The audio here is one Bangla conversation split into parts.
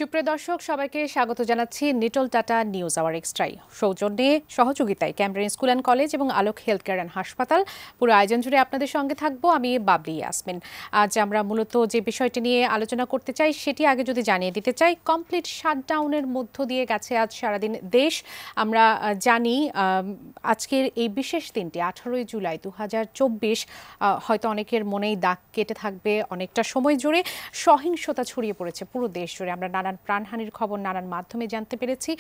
সুপ্রিয় দর্শক, সবাইকে স্বাগত জানাচ্ছি নিটল টাটা নিউজ আওয়ার এক্সট্রায়। সৌজন্যে সহযোগিতায় ক্যামব্রিজ স্কুল অ্যান্ড কলেজ এবং আলোক হেলথ কেয়ার অ্যান্ড হাসপাতাল। পুরো আয়োজন জুড়ে আপনাদের সঙ্গে থাকবো আমি বাবলি ইয়াসমিন। আজ আমরা মূলত যে বিষয়টি নিয়ে আলোচনা করতে চাই সেটি আগে যদি জানিয়ে দিতে চাই। কমপ্লিট শাটডাউনের মধ্য দিয়ে গেছে আজ সারাদিন দেশ। আমরা জানি আজকের এই বিশেষ দিনটি 18ই জুলাই 2024 হয়তো অনেকের মনেই দাগ কেটে থাকবে অনেকটা সময় জুড়ে। সহিংসতা ছড়িয়ে পড়েছে পুরো দেশ জুড়ে। আমরা নানান প্রাণহানির খবর নানান মাধ্যমে জানতে পেরেছি।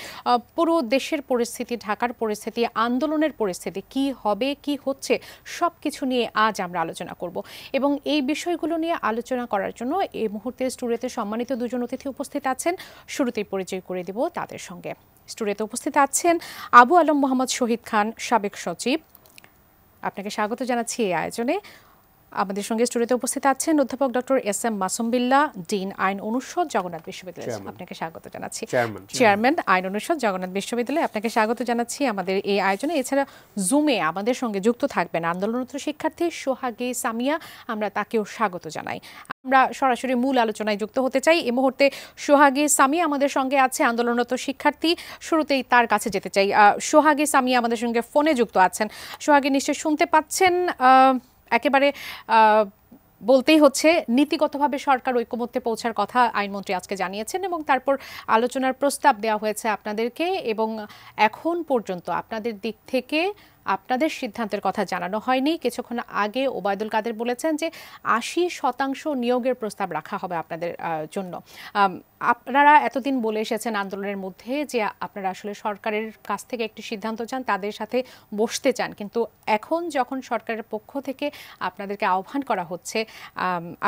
পুরো দেশের পরিস্থিতি, ঢাকার পরিস্থিতি, আন্দোলনের পরিস্থিতি, কি হবে কি হচ্ছে সব কিছু নিয়ে আজ আমরা আলোচনা করব। এবং এই বিষয়গুলো নিয়ে আলোচনা করার জন্য এই মুহূর্তে স্টুডিওতে সম্মানিত দুজন অতিথি উপস্থিত আছেন। শুরুতেই পরিচয় করে দিব তাদের সঙ্গে। স্টুডিওতে উপস্থিত আছেন আবু আলম মোহাম্মদ শহীদ খান, সাবেক সচিব। আপনাকে স্বাগত জানাচ্ছি এই আয়োজনে। আমাদের সঙ্গে স্টুডিওতে উপস্থিত আছেন অধ্যাপক doctor S M Masum Billah, dean আইন অনুষদ, জগন্নাথ বিশ্ববিদ্যালয়। আপনাকে স্বাগত জানাচ্ছি। চেয়ারম্যান আইন অনুষদ, জগন্নাথ বিশ্ববিদ্যালয়। আপনাকে স্বাগত জানাচ্ছি আমাদের এই আয়োজনে। এছাড়া জুমে আমাদের সঙ্গে যুক্ত থাকবেন আন্দোলনরত শিক্ষার্থী সোহাগে সামিয়া, আমরা তাকেও স্বাগত জানাই। আমরা সরাসরি মূল আলোচনায় যুক্ত হতে চাই। এই মুহূর্তে সোহাগে সামিয়া আমাদের সঙ্গে আছে, আন্দোলনরত শিক্ষার্থী। শুরুতেই তার কাছে যেতে চাই। সোহাগে সামিয়া আমাদের সঙ্গে ফোনে যুক্ত আছেন। সোহাগে, নিশ্চয় শুনতে পাচ্ছেন। একেবারে বলতেই হচ্ছে নীতিগতভাবে সরকার ঐকমত্যে পৌঁছার কথা আইনমন্ত্রী আজকে জানিয়েছেন এবং তারপর আলোচনার প্রস্তাব দেওয়া হয়েছে আপনাদেরকে, এবং এখন পর্যন্ত আপনাদের দিক থেকে আপনাদের সিদ্ধান্তের কথা জানানো হয়নি। কিছুক্ষণ আগে ওবায়দুল কাদের বলেছেন যে 80% নিয়োগের প্রস্তাব রাখা হবে আপনাদের জন্য। আপনারা এতদিন বলে এসেছেন আন্দোলনের মধ্যে যে আপনারা আসলে সরকারের কাছ থেকে একটি সিদ্ধান্ত চান, তাদের সাথে বসতে চান, কিন্তু এখন যখন সরকারের পক্ষ থেকে আপনাদেরকে আহ্বান করা হচ্ছে,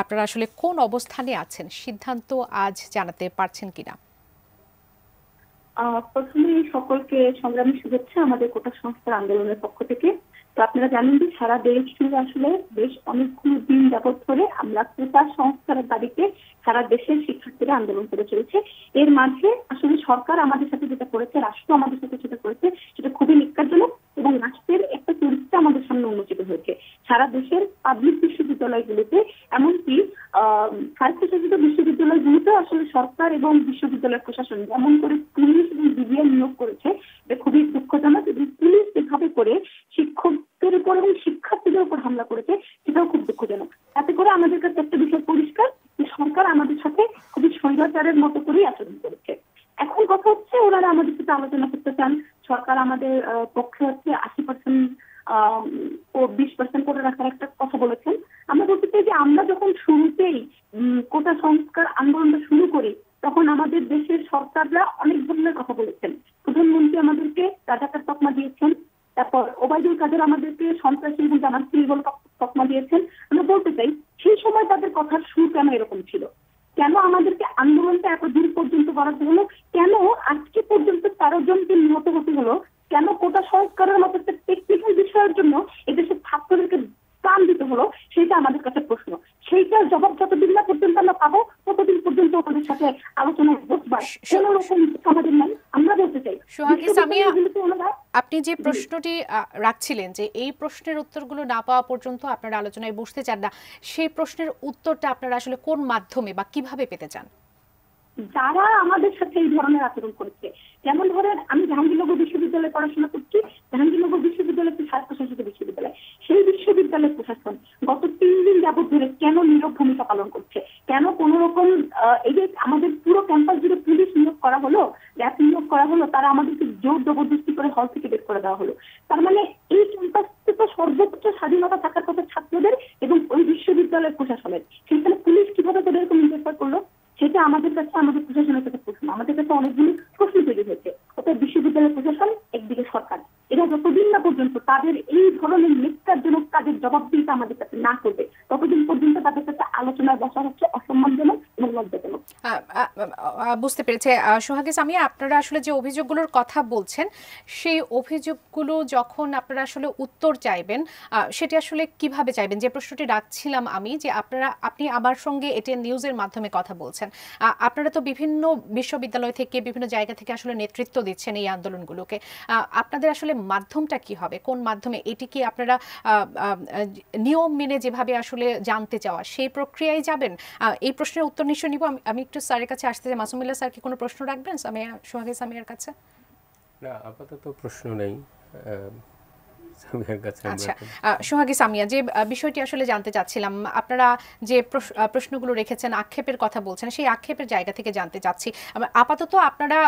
আপনারা আসলে কোন অবস্থানে আছেন, সিদ্ধান্ত আজ জানাতে পারছেন কিনা? প্রথমে সকলকে সংগ্রামী শুভেচ্ছা আমাদের কোটা সংস্কার আন্দোলনের পক্ষ থেকে। তো আপনারা জানেন যে সারা দেশ জুড়ে আসলে বেশ অনেকগুলো দিন যাবত ধরে আমরা কোটা সংস্কারের দাবিতে সারা দেশের শিক্ষার্থীরা আন্দোলন করে চলেছে। এর মাঝে আসলে সরকার আমাদের সাথে যেটা করেছে, রাষ্ট্র আমাদের সাথে যেটা করেছে, সেটা খুবই নিকারজনক এবং রাষ্ট্রের একটা চরিত্র আমাদের সামনে উন্মোচিত হয়েছে। সারা দেশের পাবলিক বিশ্ববিদ্যালয়গুলোতে, এমনকি স্বায়ত্তশাসিত বিশ্ববিদ্যালয়গুলোতে আসলে সরকার এবং বিশ্ববিদ্যালয় প্রশাসন যেমন করে পুলিশ এবং বিডিআর নিয়োগ করেছে, এটা খুবই দুঃখজনক। এবং পুলিশ যেভাবে করে শিক্ষকদের উপর এবং শিক্ষার্থীদের উপর হামলা করেছে, সেটাও খুব দুঃখজনক। তাতে করে আমাদের কাছে একটা বিষয় পরিষ্কার যে সরকার আমাদের সাথে খুবই স্বৈরাচারের মতো করেই আচরণ করেছে। এখন কথা হচ্ছে ওনারা আমাদের সাথে আলোচনা করতে চান। সরকার আমাদের পক্ষে হচ্ছে 80% ও 20% করে রাখার একটা কথা বলেছেন। আমরা বলতে চাই যে আমরা যখন শুরুতেই কোটা সংস্কার আন্দোলনটা শুরু করি, তখন আমাদের দেশের সরকাররা অনেক ধরনের কথা বলেছেন। প্রধানমন্ত্রী আমাদেরকে রাজাকার তকমা দিয়েছেন, তারপর ওবায়দুল কাদের আমাদেরকে সন্ত্রাসী এবং জামায়াতি বলে তকমা দিয়েছেন। আমরা বলতে চাই সেই সময় তাদের কথার সুর কেন এরকম ছিল, কেন আমাদেরকে আন্দোলনটা এত দূর পর্যন্ত বাড়াতে হলো, কেন আজকে পর্যন্ত 13 জনকে নিহত হতে হলো, কেন কোটা সংস্কারের মতো একটা টেকনিক্যাল বিষয়ের জন্য এদেশের ছাত্রদেরকে প্রাণ দিতে হলো, সেটা আমাদের কাছে প্রশ্ন। সেইটার জবাব যতদিন না পর্যন্ত আমরা পাবো, ততদিন পর্যন্ত ওদের সাথে আলোচনায় বসবার কোন রকম সমাধান নাই। আমরা বলতে চাই সোহাগে সামিয়া, আপনি যে প্রশ্নটি রাখছিলেন যে এই প্রশ্নের উত্তরগুলো না পাওয়া পর্যন্ত আপনারা আলোচনায় বসতে চান না, সেই প্রশ্নের উত্তরটা আপনারা আসলে কোন মাধ্যমে বা কিভাবে পেতে চান? যারা আমাদের সাথে এই ধরনের আচরণ করেছে, যেমন ধরেন আমি জাহাঙ্গীরনগর বিশ্ববিদ্যালয়ে পড়াশোনা করছি। জাহাঙ্গীরনগর বিশ্ববিদ্যালয় একটি স্বায়ত্তশাসিত বিশ্ববিদ্যালয়। সেই বিশ্ববিদ্যালয়ের প্রশাসন গত 3 দিন যাবত ধরে কেন নীরব ভূমিকা পালন করছে, কেন কোন রকম এই যে আমাদের পুরো ক্যাম্পাস জুড়ে পুলিশ নিয়োগ করা হলো, র্যাব নিয়োগ করা হলো, তারা আমাদেরকে জোর জবরদস্তি করে হল থেকে বের করে দেওয়া হলো। তার মানে এই ক্যাম্পাসে তো সর্বোচ্চ স্বাধীনতা থাকার কথা ছাত্রদের এবং ওই বিশ্ববিদ্যালয়ের প্রশাসনের, সেখানে পুলিশ কিভাবে তাদের এরকম ইন্টারফেয়ার করলো, সেটা আমাদের কাছে, আমাদের প্রশাসনের কাছে প্রশ্ন। আমাদের কাছে অনেকগুলো প্রশ্ন তৈরি হয়েছে। অর্থাৎ বিশ্ববিদ্যালয় প্রশাসন, একদিকে সরকার, এরা যতদিন না পর্যন্ত তাদের এই ধরনের নিকারজনক কাজের জবাবদিহিতা আমাদের কাছে না করবে, ততদিন পর্যন্ত তাদের কাছে আলোচনায় বসা হচ্ছে অসম্মানজনক এবং লজ্জাজনক। বুঝতে পেরেছে সোহাগে সামিয়া, আপনারা আসলে যে অভিযোগগুলোর কথা বলছেন, সেই অভিযোগগুলো যখন আপনারা আসলে উত্তর চাইবেন, সেটি আসলে কিভাবে চাইবেন? যে প্রশ্নটি রাখছিলাম আমি, যে আপনি আমার সঙ্গে এটিএন নিউজের মাধ্যমে কথা বলছেন, আপনারা তো বিভিন্ন বিশ্ববিদ্যালয় থেকে বিভিন্ন জায়গা থেকে আসলে নেতৃত্ব দিচ্ছেন এই আন্দোলনগুলোকে। আপনাদের আসলে মাধ্যমটা কি হবে, কোন মাধ্যমে, এটি কি আপনারা নিয়ম মেনে যেভাবে আসলে জানতে চাওয়া সেই প্রক্রিয়ায় যাবেন? এই প্রশ্নের উত্তর নিশ্চয় নিব। আমি একটু স্যারের কাছে আসতে চাই। মাসুমিল্লাহ স্যার কি কোনো প্রশ্ন রাখবেন সোহাগে সামিয়ার কাছে? না, আপাতত প্রশ্ন নেই সামিয়ার কাছে। আচ্ছা, সোহাগী সামিয়া, যে বিষয়টি আসলে জানতে চাচ্ছিলাম, আপনারা যে প্রশ্নগুলো রেখেছেন, আক্ষেপের কথা বলছেন, সেই আক্ষেপের জায়গা থেকে জানতে চাচ্ছি আপাতত আপনারা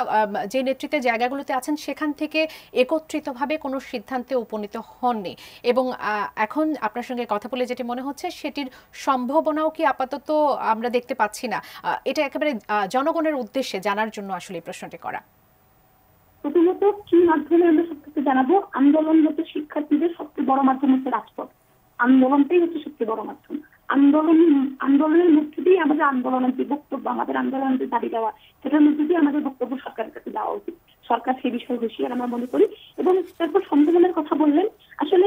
যে নেতৃত্বের জায়গাগুলোতে আছেন সেখান থেকে একত্রিতভাবে কোনো সিদ্ধান্তে উপনীত হননি, এবং এখন আপনার সঙ্গে কথা বলে যেটি মনে হচ্ছে সেটির সম্ভাবনাও কি আপাতত আমরা দেখতে পাচ্ছি না। এটা একেবারে জনগণের উদ্দেশ্যে জানার জন্য আসলে এই প্রশ্নটি করা। প্রথমত কি মাধ্যমে আমরা সবকিছু জানাবো? আন্দোলনরত শিক্ষার্থীদের সবচেয়ে বড় মাধ্যম হচ্ছে রাজপথ। আন্দোলনটাই হচ্ছে সবচেয়ে বড় মাধ্যম। আন্দোলনের মধ্যে দিয়ে আমাদের আন্দোলনের যে বক্তব্য, আমাদের আন্দোলনের যে দাবি দেওয়া, সেটার মধ্যে দিয়ে আমাদের বক্তব্য সরকারের কাছে দেওয়া উচিত। সরকার সেই বিষয়ে হুঁশিয়ার আমরা মনে করি। এবং তারপর সংবিধানের কথা বললেন, আসলে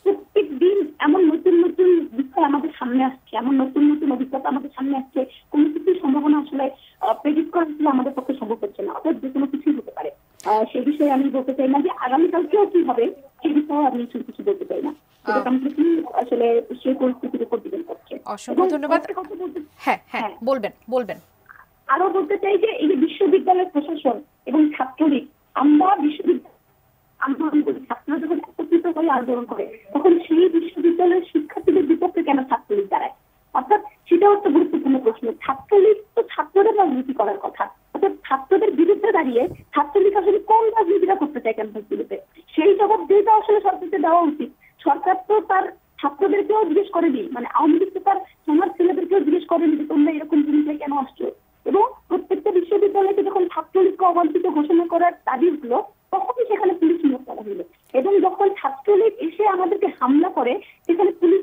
প্রত্যেক দিন এমন নতুন নতুন বিষয় আমাদের সামনে আসছে, এমন নতুন নতুন অভিজ্ঞতা আমাদের সামনে আসছে, কোনো কিছুর সম্ভাবনা আসলে প্রেডিক্ট করা আসলে আমাদের পক্ষে সম্ভব হচ্ছে না। অর্থাৎ যে কোনো কিছুই হতে পারে। সেই বিষয়ে আমি বলতে চাই না যে আগামীকালকেও কি হবে, সেই বিষয়ে আমি কিছু বলতে চাই না। আসলে সেই পরিস্থিতির উপর ডিপেন্ড করছে। অসংখ্য ধন্যবাদ। হ্যাঁ হ্যাঁ, বলবেন। আরো বলতে চাই যে এই যে বিশ্ববিদ্যালয়ের প্রশাসন এবং ছাত্রলীগ, আমরা বিশ্ববিদ্যালয় আন্দোলন করি, ছাত্ররা যখন একত্রিত হয়ে আন্দোলন করে তখন সেই বিশ্ববিদ্যালয়ের শিক্ষার্থীদের বিপক্ষে কেন ছাত্রলীগ দাঁড়ায়? অর্থাৎ সেটাও একটা গুরুত্বপূর্ণ প্রশ্ন। ছাত্রলীগ তো ছাত্রদের রাজনীতি করার কথা, অর্থাৎ ছাত্রদের বিরুদ্ধে দাঁড়িয়ে ছাত্রলীগ আসলে কোন রাজনীতিটা করতে চায় ক্যাম্পাসগুলোতে, সেই জবাব দিয়েটা আসলে সরকারকে দেওয়া উচিত। সরকার তো তার ছাত্রদেরকেও জিজ্ঞেস করেনি, মানে আওয়ামী লীগ তো তার সমাজ ছেলেদেরকেও জিজ্ঞেস করেনি যে তোমরা এরকম ভূমিকায় কেন আসছো। এবং প্রত্যেকটা বিশ্ববিদ্যালয়কে যখন ছাত্রলীগকে অবাঞ্ছিত ঘোষণা করার দাবি উঠলো, তখনই সেখানে পুলিশ নিয়োগ করা হলো। এবং যখন ছাত্রলীগ এসে আমাদেরকে হামলা করে, সেখানে পুলিশ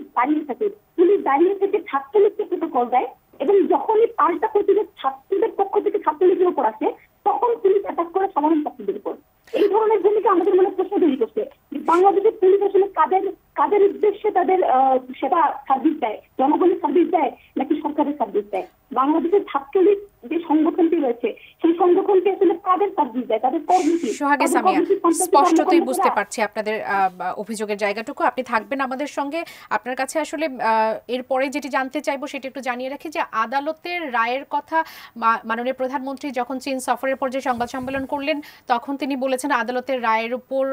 দাঁড়িয়ে থেকে ছাত্রলীগকে প্রোটোকল দেয়, এবং যখনই পাল্টা প্রতিরোধ ছাত্রদের পক্ষ থেকে ছাত্রলীগের উপর আসে, তখন পুলিশ অ্যাটাক করে সাধারণ ছাত্রদের উপর। এই ধরনের ভূমিকা আমাদের মনে প্রশ্ন তৈরি করছে। বাংলাদেশের পুলিশ আসলে কাদের উদ্দেশ্যে তাদের সেবা সার্ভিস দেয়? জনগণের সার্ভিস দেয় নাকি সরকারের সার্ভিস দেয়? বাংলাদেশের ছাত্রলীগ যে সংগঠনটি রয়েছে, সেই সংগঠনটি আসলে কাদের সার্ভিস দেয়? তাদের কর্মী কি? সোহাগে সামিয়া, স্পষ্টতই বুঝতে পারছি আপনাদের অভিযোগের জায়গাটুকু। আপনি থাকবেন আমাদের সঙ্গে। আপনার কাছে আসলে এরপরে যেটি জানতে চাইবো সেটা একটু জানিয়ে রাখি যে আদালতের রায়ের কথা মাননীয় প্রধানমন্ত্রী যখন চীন সফরের পর যে সংবাদ সম্মেলন করলেন, তখন তিনি বলেছেন আদালতের রায়ের উপর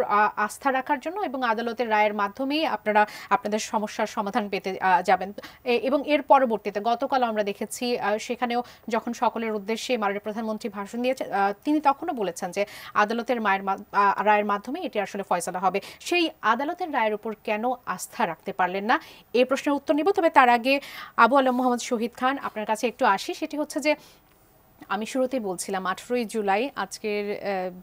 আস্থা রাখার জন্য, এবং আদালতের রায়ের মাধ্যমেই আপনারা আপনাদের সমস্যার সমাধান পেতে যাবেন। এবং এর পরবর্তীতে গতকাল আমরা দেখেছি সেখানেও যখন সকলের উদ্দেশ্যে মাননীয় প্রধানমন্ত্রী ভাষণ দিয়েছেন, তিনি তখনও বলেছেন যে আদালতের রায়ের মাধ্যমে এটি আসলে ফয়সালা হবে। সেই আদালতের রায়ের উপর কেন আস্থা রাখতে পারলেন না, এই প্রশ্নের উত্তর নিব। তবে তার আগে আবু আলম মোহাম্মদ শহীদ খান, আপনার কাছে একটু আসি। সেটি হচ্ছে যে আমি শুরুতেই বলছিলাম 18ই জুলাই আজকের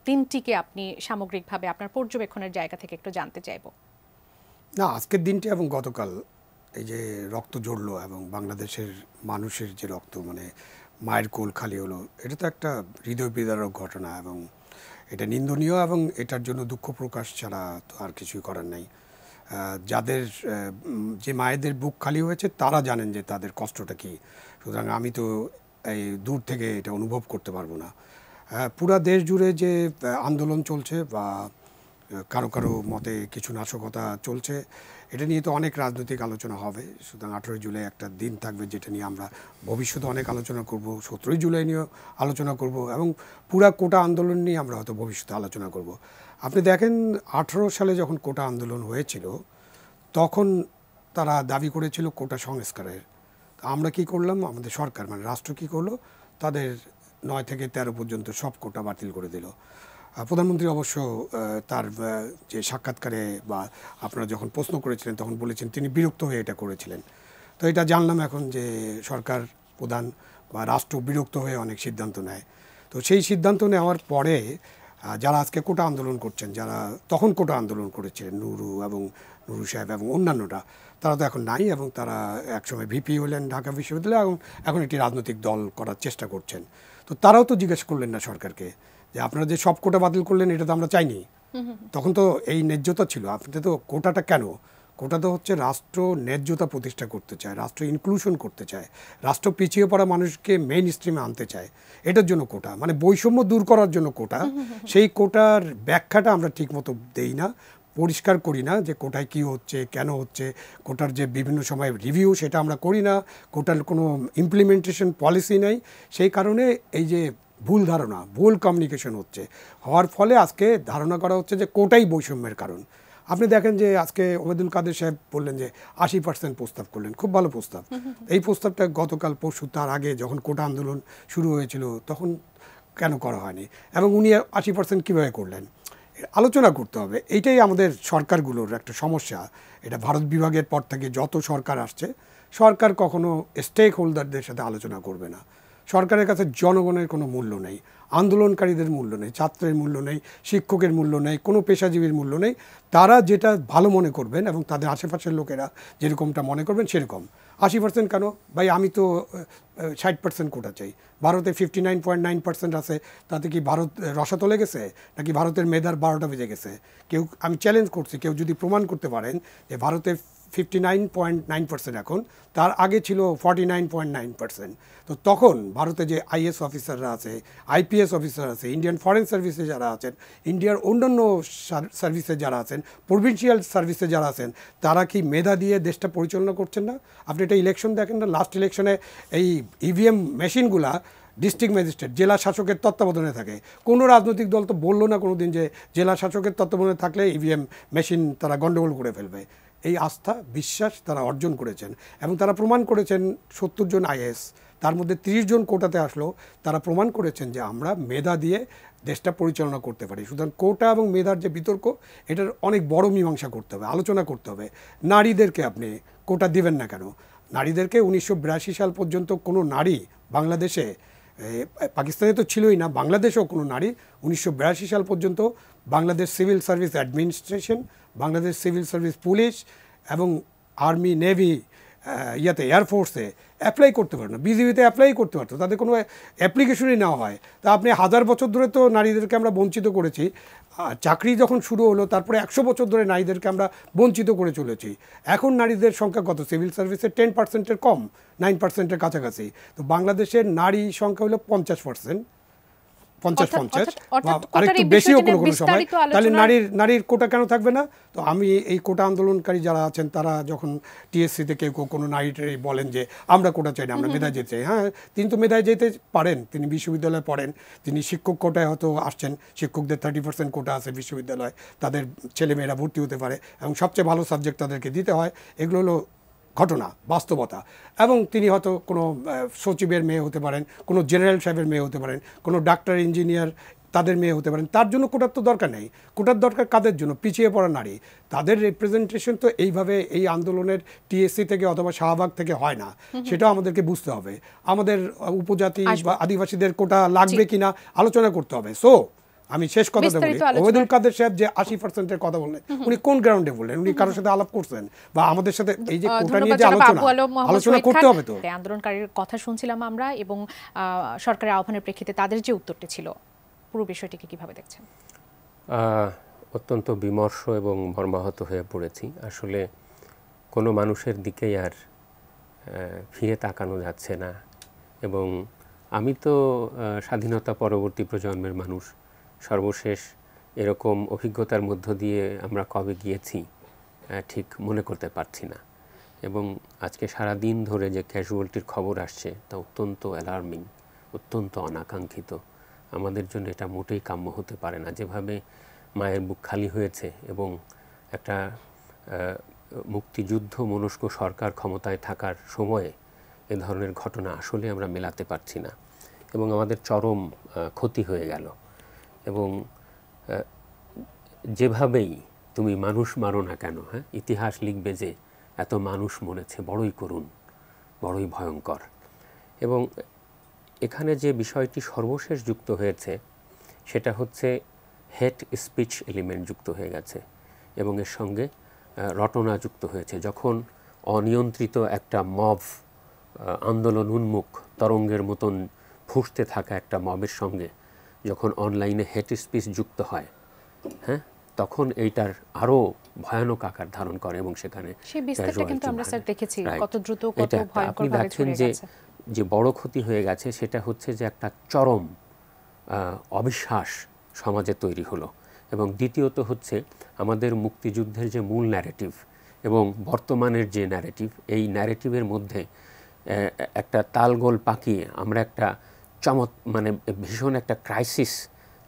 দিনটিকে আপনি সামগ্রিকভাবে আপনার পর্যবেক্ষণের জায়গা থেকে একটু জানতে চাইব। না, আজকের দিনটি এবং গতকাল এই যে রক্ত ঝরলো এবং বাংলাদেশের মানুষের যে রক্ত, মানে মায়ের কোল খালি হলো, এটা তো একটা হৃদয় বিদারক ঘটনা এবং এটা নিন্দনীয়, এবং এটার জন্য দুঃখ প্রকাশ ছাড়া তো আর কিছুই করার নেই। যাদের যে মায়েদের বুক খালি হয়েছে তারা জানেন যে তাদের কষ্টটা কী। সুতরাং আমি তো এই দূর থেকে এটা অনুভব করতে পারবো না। পুরা দেশ জুড়ে যে আন্দোলন চলছে বা কারো কারো মতে কিছু নাশকতা চলছে, এটা নিয়ে তো অনেক রাজনৈতিক আলোচনা হবে। সুতরাং 18ই জুলাই একটা দিন থাকবে যেটা নিয়ে আমরা ভবিষ্যতে অনেক আলোচনা করব, 17ই জুলাই নিয়েও আলোচনা করব, এবং পুরা কোটা আন্দোলন নিয়ে আমরা হয়তো ভবিষ্যতে আলোচনা করব। আপনি দেখেন 18 সালে যখন কোটা আন্দোলন হয়েছিল, তখন তারা দাবি করেছিল কোটা সংস্কারের। আমরা কি করলাম, আমাদের সরকার মানে রাষ্ট্র কি করলো, তাদের 9 থেকে 13 পর্যন্ত সব কোটা বাতিল করে দিল। প্রধানমন্ত্রী অবশ্য তার যে সাক্ষাৎকারে বা আপনারা যখন প্রশ্ন করেছিলেন তখন বলেছেন তিনি বিরক্ত হয়ে এটা করেছিলেন। তো এটা জানলাম এখন যে সরকার প্রধান বা রাষ্ট্র বিরক্ত হয়ে অনেক সিদ্ধান্ত নেয়। তো সেই সিদ্ধান্ত নেওয়ার পরে যারা আজকে কোটা আন্দোলন করছেন, যারা তখন কোটা আন্দোলন করেছিলেন, নুরু সাহেব এবং অন্যান্যরা, তারা তো এখন নাই, এবং তারা একসময় ভিপি হলেন ঢাকা বিশ্ববিদ্যালয়ে, এখন একটি রাজনৈতিক দল করার চেষ্টা করছেন। তো তারাও তো জিজ্ঞেস করলেন না সরকারকে যে আপনারা যে সব কোটা বাতিল করলেন, এটা তো আমরা চাইনি। তখন তো এই ন্যায্যতা ছিল, আপনি তো কোটাটা কেন, কোটা তো হচ্ছে রাষ্ট্র ন্যায্যতা প্রতিষ্ঠা করতে চায়, রাষ্ট্র ইনক্লুশন করতে চায়, রাষ্ট্র পিছিয়ে পড়া মানুষকে মেইন স্ট্রিমে আনতে চায়, এটার জন্য কোটা, মানে বৈষম্য দূর করার জন্য কোটা। সেই কোটার ব্যাখ্যাটা আমরা ঠিকমতো দেই না, পরিষ্কার করি না যে কোটায় কী হচ্ছে, কেন হচ্ছে, কোটার যে বিভিন্ন সময় রিভিউ সেটা আমরা করি না, কোটার কোনো ইমপ্লিমেন্টেশন পলিসি নেই। সেই কারণে এই যে ভুল ধারণা, ভুল কমিউনিকেশন হচ্ছে, হওয়ার ফলে আজকে ধারণা করা হচ্ছে যে কোটাই বৈষম্যের কারণ। আপনি দেখেন যে আজকে ওবায়দুল কাদের সাহেব বললেন যে 80% প্রস্তাব করলেন, খুব ভালো প্রস্তাব। এই প্রস্তাবটা গতকাল পরশু তার আগে যখন কোটা আন্দোলন শুরু হয়েছিল তখন কেন করা হয়নি, এবং উনি 80% কীভাবে করলেন, আলোচনা করতে হবে। এইটাই আমাদের সরকারগুলোর একটা সমস্যা। এটা ভারত বিভাগের পর থেকে যত সরকার আসছে, সরকার কখনো স্টেক হোল্ডারদের সাথে আলোচনা করবে না। সরকারের কাছে জনগণের কোনো মূল্য নেই, আন্দোলনকারীদের মূল্য নেই, ছাত্রের মূল্য নেই, শিক্ষকের মূল্য নেই, কোনো পেশাজীবীর মূল্য নেই। তারা যেটা ভালো মনে করবেন এবং তাদের আশেপাশের লোকেরা যেরকমটা মনে করবেন সেরকম। 80% কেন ভাই, আমি তো 60% কোটা চাই। ভারতে 59.9% আছে, তাতে কি ভারত রসাতলে গেছে নাকি ভারতের মেধার 12টা বেজে গেছে? কেউ, আমি চ্যালেঞ্জ করছি, কেউ যদি প্রমাণ করতে পারেন যে ভারতে 59.9% এখন, তার আগে ছিল 49.9%। তো তখন ভারতে যে আইএস অফিসাররা আছে, আইপিএস অফিসার আছে, ইন্ডিয়ান ফরেন সার্ভিসে যারা আছেন, ইন্ডিয়ার অন্যান্য সার্ভিসে যারা আছেন, প্রভিন্সিয়াল সার্ভিসে যারা আছেন, তারা কি মেধা দিয়ে দেশটা পরিচালনা করছেন না? আপনি এটা ইলেকশন দেখেন না, লাস্ট ইলেকশনে এই ইভিএম মেশিনগুলা ডিস্ট্রিক্ট ম্যাজিস্ট্রেট, জেলা শাসকের তত্ত্বাবধানে থাকে। কোনো রাজনৈতিক দল তো বললো না কোনো দিন যে জেলা শাসকের তত্ত্বাবধানে থাকলে ইভিএম মেশিন তারা গণ্ডগোল করে ফেলবে। এই আস্থা, বিশ্বাস তারা অর্জন করেছেন এবং তারা প্রমাণ করেছেন। 70 জন আইএএস, তার মধ্যে 30 জন কোটাতে আসলো, তারা প্রমাণ করেছেন যে আমরা মেধা দিয়ে দেশটা পরিচালনা করতে পারি। সুতরাং কোটা এবং মেধার যে বিতর্ক, এটার অনেক বড় মীমাংসা করতে হবে, আলোচনা করতে হবে। নারীদেরকে আপনি কোটা দিবেন না কেন? নারীদেরকে 1982 সাল পর্যন্ত কোনো নারী বাংলাদেশে, পাকিস্তানে তো ছিলই না, বাংলাদেশেও কোনো নারী 1982 সাল পর্যন্ত Bangladesh civil service administration, Bangladesh civil service police এবং আর্মি, নেভি, এয়ারফোর্সে অ্যাপ্লাই করতে পারে না। বিজিবিতে অ্যাপ্লাই করতে পারতো, তাদের কোনো অ্যাপ্লিকেশনই নেওয়া হয়। তা আপনি 1000 বছর ধরে তো নারীদেরকে আমরা বঞ্চিত করেছি। চাকরি যখন শুরু হলো তারপরে 100 বছর ধরে নারীদেরকে আমরা বঞ্চিত করে চলেছি। এখন নারীদের সংখ্যা কত? সিভিল সার্ভিসে 10%-এর কম, 9%-এর কাছাকাছি। তো বাংলাদেশের নারী সংখ্যা হলো 50%, 50-50 বা আরেকটু বেশিও কোনো সময়। তাহলে নারীর কোটা কেন থাকবে না? তো আমি এই কোটা আন্দোলনকারী যারা আছেন, তারা যখন টিএসসিতে কেউ কোনো নারীটাই বলেন যে আমরা কোটা চাই না, আমরা মেধায় যেতে চাই, হ্যাঁ, তিনি তো মেধায় যেতে পারেন, তিনি বিশ্ববিদ্যালয়ে পড়েন, তিনি শিক্ষক কোটায় হয়তো আসছেন, শিক্ষকদের 30% কোটা আছে বিশ্ববিদ্যালয়, তাদের ছেলেমেয়েরা ভর্তি হতে পারে এবং সবচেয়ে ভালো সাবজেক্ট তাদেরকে দিতে হয়। এগুলো হলো ঘটনা, বাস্তবতা। এবং তিনি হয়তো কোনো সচিবের মেয়ে হতে পারেন, কোনো জেনারেল সাহেবের মেয়ে হতে পারেন, কোনো ডাক্তার, ইঞ্জিনিয়ার, তাদের মেয়ে হতে পারেন। তার জন্য কোটার তো দরকার নেই। কোটার দরকার কাদের জন্য? পিছিয়ে পড়া নারী। তাদের রিপ্রেজেন্টেশন তো এইভাবে এই আন্দোলনের টিএসসি থেকে অথবা শাহবাগ থেকে হয় না, সেটাও আমাদেরকে বুঝতে হবে। আমাদের উপজাতি বা আদিবাসীদের কোটা লাগবে কিনা আলোচনা করতে হবে। সো আমি শেষ কথাটা বলি, ওবায়দুল কাদের সাহেব যে 80%-এর কথা বললেন, উনি কোন গ্রাউন্ডে বললেন? উনি কারোর সাথে আলাপ করছেন বা আমাদের সাথে এই যে কোটা নিয়ে যে আলোচনা করতে হবে? তো আন্দোলনকারীর কথা শুনছিলাম আমরা এবং সরকারের আহ্বানের প্রেক্ষিতে তাদের যে উত্তরটি ছিল, পুরো বিষয়টিকে কিভাবে দেখছেন? অত্যন্ত বিমর্ষ এবং মর্মাহত হয়ে পড়েছি। আসলে কোনো মানুষের দিকেই আর ফিরে তাকানো যাচ্ছে না। এবং আমি তো স্বাধীনতা পরবর্তী প্রজন্মের মানুষ, সর্বশেষ এরকম অভিজ্ঞতার মধ্য দিয়ে আমরা কবে গিয়েছি ঠিক মনে করতে পারছি না। এবং আজকে সারা দিন ধরে যে ক্যাজুয়ালিটির খবর আসছে তা অত্যন্ত অ্যালার্মিং, অত্যন্ত অনাকাঙ্ক্ষিত। আমাদের জন্য এটা মোটেই কাম্য হতে পারে না। যেভাবে মায়ের বুক খালি হয়েছে এবং একটা মুক্তিযুদ্ধ মনস্ক সরকার ক্ষমতায় থাকার সময়ে এ ধরনের ঘটনা আসলে আমরা মেলাতে পারছি না এবং আমাদের চরম ক্ষতি হয়ে গেল। এবং যেভাবেই তুমি মানুষ মারো না কেন, হ্যাঁ, ইতিহাস লিখবে যে এত মানুষ মরেছে, বড়ই করুণ, বড়ই ভয়ঙ্কর। এবং এখানে যে বিষয়টি সর্বশেষ যুক্ত হয়েছে সেটা হচ্ছে হেট স্পিচ এলিমেন্ট যুক্ত হয়ে গেছে এবং এর সঙ্গে রটনা যুক্ত হয়েছে। যখন অনিয়ন্ত্রিত একটা মব, আন্দোলন উন্মুখ তরঙ্গের মতন ফুঁসতে থাকা একটা মবের সঙ্গে যখন অনলাইনে হেট স্পিচ যুক্ত হয়, হ্যাঁ, তখন এইটার আরও ভয়ানক আকার ধারণ করে এবং সেখানে সেই বিস্তারটা কিন্তু আমরা স্যার দেখেছি কত দ্রুত কত এটা ভয়ঙ্কর আপনি ভাবে দেখেন ছড়িয়ে যে গেছে। যে বড় ক্ষতি হয়ে গেছে সেটা হচ্ছে যে একটা চরম অবিশ্বাস সমাজে তৈরি হলো এবং দ্বিতীয়ত হচ্ছে আমাদের মুক্তিযুদ্ধের যে মূল ন্যারেটিভ এবং বর্তমানের যে ন্যারেটিভ, এই ন্যারেটিভের মধ্যে একটা তালগোল পাকিয়ে আমরা একটা মানে ভীষণ একটা ক্রাইসিস,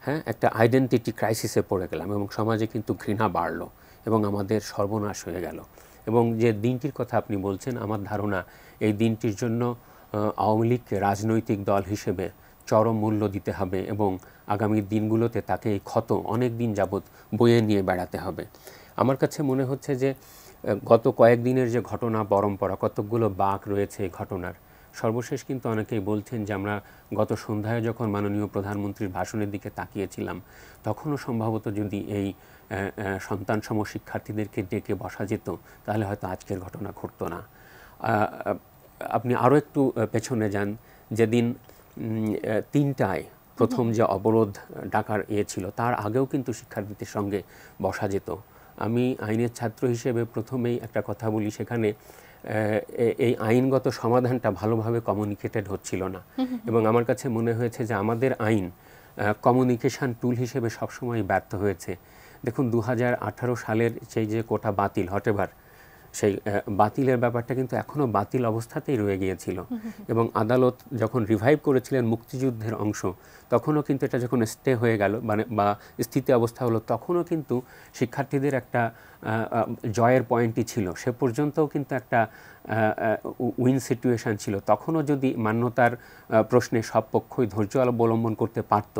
হ্যাঁ, একটা আইডেন্টিটি ক্রাইসিসে পড়ে গেলাম এবং সমাজে কিন্তু ঘৃণা বাড়লো এবং আমাদের সর্বনাশ হয়ে গেল। এবং যে দিনটির কথা আপনি বলছেন, আমার ধারণা এই দিনটির জন্য আওয়ামী লীগকে রাজনৈতিক দল হিসেবে চরম মূল্য দিতে হবে এবং আগামী দিনগুলোতে তাকে এই ক্ষত অনেক দিন যাবৎ বয়ে নিয়ে বেড়াতে হবে। আমার কাছে মনে হচ্ছে যে গত কয়েকদিনের যে ঘটনা পরম্পরা, কতকগুলো বাঁক রয়েছে এই ঘটনার। সর্বশেষ কিন্তু অনেকেই বলছেন যে আমরা গত সন্ধ্যায় যখন মাননীয় প্রধানমন্ত্রীর ভাষণের দিকে তাকিয়েছিলাম, তখনও সম্ভবত যদি এই সন্তানসম শিক্ষার্থীদেরকে ডেকে বসা যেত তাহলে হয়তো আজকের ঘটনা ঘটতো না। আপনি আরও একটু পেছনে যান, যেদিন 3টায় প্রথম যে অবরোধ ডাকার ছিল, তার আগেও কিন্তু শিক্ষার্থীদের সঙ্গে বসা যেত। আমি আইনের ছাত্র হিসেবে প্রথমেই একটা কথা বলি, সেখানে এই আইনগত সমাধানটা ভালোভাবে কমিউনিকেটেড হচ্ছিল না এবং আমার কাছে মনে হয়েছে যে আমাদের আইন কমিউনিকেশন টুল হিসেবে সবসময় ব্যর্থ হয়েছে। দেখুন 2018 সালের সেই যে কোটা বাতিল, হটেভার সেই বাতিলের ব্যাপারটা কিন্তু এখনও বাতিল অবস্থাতেই রয়ে গিয়েছিল এবং আদালত যখন রিভাইভ করেছিলেন মুক্তিযুদ্ধের অংশ, তখনও কিন্তু এটা যখন স্টে হয়ে গেল মানে বা স্থিতি অবস্থা হলো, তখনও কিন্তু শিক্ষার্থীদের একটা জয়ের পয়েন্টই ছিল। সে পর্যন্তও কিন্তু একটা উইন সিচুয়েশান ছিল। তখনও যদি মান্যতার প্রশ্নে সব পক্ষই ধৈর্য অবলম্বন করতে পারত।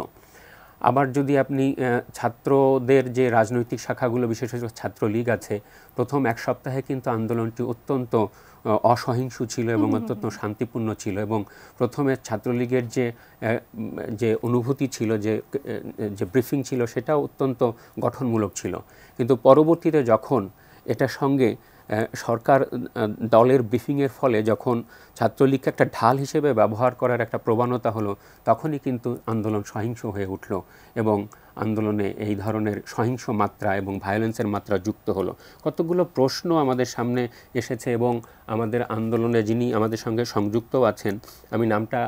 আবার যদি আপনি ছাত্রদের যে রাজনৈতিক শাখাগুলো, বিশেষত ছাত্রলীগ আছে, প্রথম এক সপ্তাহে কিন্তু আন্দোলনটি অত্যন্ত অসহিংস ছিল এবং অত্যন্ত শান্তিপূর্ণ ছিল এবং প্রথমে ছাত্রলীগের যে অনুভূতি ছিল, যে ব্রিফিং ছিল, সেটাও অত্যন্ত গঠনমূলক ছিল। কিন্তু পরবর্তীতে যখন এটার সঙ্গে সরকার দলের ব্রিফিংয়ের ফলে যখন ছাত্রলীগকে একটা ঢাল হিসেবে ব্যবহার করার একটা প্রবণতা হলো, তখনই কিন্তু আন্দোলন সহিংস হয়ে উঠল এবং আন্দোলনে এই ধরনের সহিংস মাত্রা এবং ভায়োলেন্সের মাত্রা যুক্ত হলো। কতগুলো প্রশ্ন আমাদের সামনে এসেছে এবং আমাদের আন্দোলনে যিনি আমাদের সঙ্গে সংযুক্ত আছেন, আমি নামটা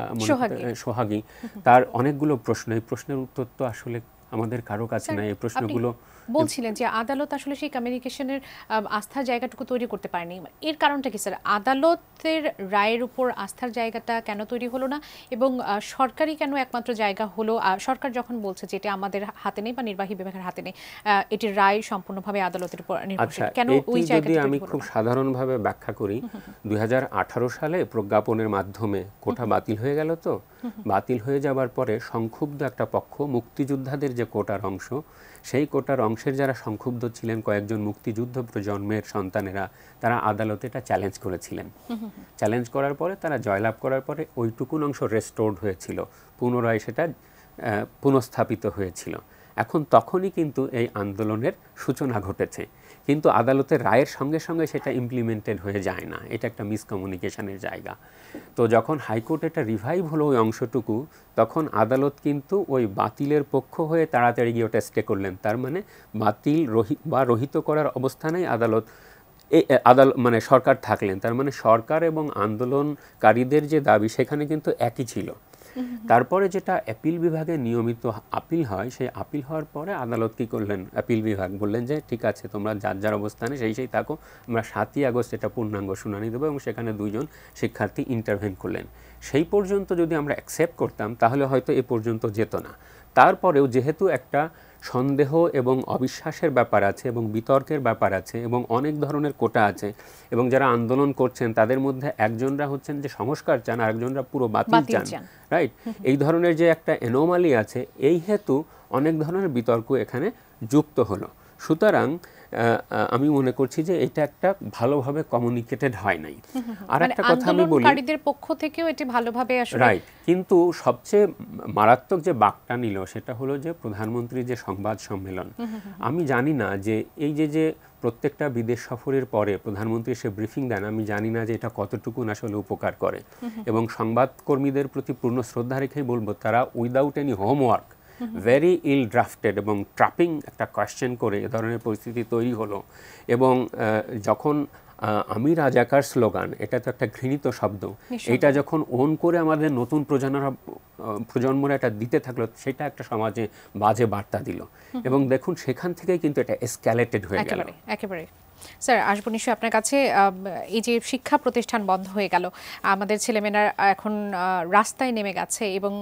সোহাগী, তার অনেকগুলো প্রশ্ন, এই প্রশ্নের উত্তর তো আসলে আমাদের কারো কাছে নাই। এই প্রশ্নগুলো বলছিলেন যে আদালত আসলে সেই কমিউনিকেশনের আস্থার জায়গাটুকু তৈরি করতে পারেনি। এর কারণটা কি স্যার? আদালতের রায়ের উপর আস্থার জায়গাটা কেন তৈরি হলো না এবং সরকারি কেন একমাত্র জায়গা হলো? সরকার যখন বলছে যে এটা আমাদের হাতে নেই বা নির্বাহী বিভাগের হাতে নেই, এটির রায় সম্পূর্ণভাবে আদালতের উপর নির্ভরশীল, কেন ওই জায়গাটা? যদি আমি খুব সাধারণভাবে ব্যাখ্যা করি, 2018 সালে প্রজ্ঞাপনের মাধ্যমে কোটা বাতিল হয়ে গেল। তো বাতিল হয়ে যাবার পরে সংক্ষুব্ধ একটা পক্ষ, মুক্তিযোদ্ধাদের যে কোটার অংশ, সেই কোটার অংশের যারা সংক্ষুব্ধ ছিলেন, কয়েকজন মুক্তিযুদ্ধ প্রজন্মের সন্তানেরা, তারা আদালতে এটা চ্যালেঞ্জ করেছিলেন। চ্যালেঞ্জ করার পরে তারা জয়লাভ করার পরে ওইটুকুন অংশ রেস্টোর্ড হয়েছিল, পুনরায় সেটা পুনঃস্থাপিত হয়েছিল। এখন তখনই কিন্তু এই আন্দোলনের সূচনা ঘটেছে, কিন্তু আদালতের রায়ের সঙ্গে সঙ্গে সেটা ইমপ্লিমেন্টেড হয়ে যায় না। এটা একটা মিসকমিউনিকেশনের জায়গা। তো যখন হাইকোর্ট এটা রিভাইভ হলো ওই অংশটুকু, তখন আদালত কিন্তু ওই বাতিলের পক্ষ হয়ে তাড়াতাড়ি গিয়ে ওটা স্টে করলেন। তার মানে বাতিল রহিত করার অবস্থানেই আদালত মানে সরকার থাকলেন। তার মানে সরকার এবং আন্দোলনকারীদের যে দাবি সেখানে কিন্তু একই ছিল। তারপরে যেটা অ্যাপিল বিভাগে নিয়মিত আপিল হয়, সেই আপিল হওয়ার পরে আদালত কী করলেন, অ্যাপিল বিভাগ বললেন যে ঠিক আছে, তোমরা যার যার অবস্থানে সেই থাকো, আমরা 7ই আগস্ট এটা পূর্ণাঙ্গ শুনানি দেবো এবং সেখানে 2 জন শিক্ষার্থী ইন্টারভেন করলেন। সেই পর্যন্ত যদি আমরা অ্যাকসেপ্ট করতাম তাহলে হয়তো এ পর্যন্ত যেত না। তারপরেও যেহেতু একটা সন্দেহ এবং অবিশ্বাসের ব্যাপার আছে এবং বিতর্কের ব্যাপার আছে এবং অনেক ধরনের কোটা আছে এবং যারা আন্দোলন করছেন তাদের মধ্যে একজনরা হচ্ছেন যে সংস্কার চান, আরেকজনরা পুরো বাতিল চান, রাইট? এই ধরনের যে একটা অ্যানোমালি আছে, এই হেতু অনেক ধরনের বিতর্ক এখানে যুক্ত হলো। সুতরাং আমি মনে করছি যে এটা একটা ভালোভাবে কমিউনিকেটেড হয় নাই। আর একটা কথা আমি বলি, আন্দোলনকারীদের পক্ষ থেকেও এটি ভালোভাবে আসলে রাইট, কিন্তু সবচেয়ে মারাত্মক যে বাকটা নিল সেটা হলো যে প্রধানমন্ত্রীর যে সংবাদ সম্মেলন। আমি জানি না যে এই যে প্রত্যেকটা বিদেশ সফরের পরে প্রধানমন্ত্রী সে ব্রিফিং দেন, আমি জানি না যে এটা কতটুকু আসলে উপকার করে এবং সংবাদকর্মীদের প্রতি পূর্ণ শ্রদ্ধা রেখেই বলবো, তারা without any homework very ill drafted এবং ট্রাপিং একটা কোয়েশ্চেন করে এ ধরনের পরিস্থিতি তৈরি হলো। এবং যখন আমি রাজাকার স্লোগান, এটা তো একটা ঘৃণিত শব্দ, এটা যখন ওন করে আমাদের নতুন প্রজন্মরা এটা দিতে থাকলো, সেটা একটা সমাজে বাজে বার্তা দিল। এবং দেখুন সেখান থেকেই কিন্তু এটা এসক্যালেটেড হয়ে গেল। একেবারে স্যার আসবো নিশ্চয়ই আপনার কাছে। এই যে শিক্ষা প্রতিষ্ঠান বন্ধ হয়ে গেল, আমাদের ছেলেমেয়েরা এখন রাস্তায় নেমে গেছে এবং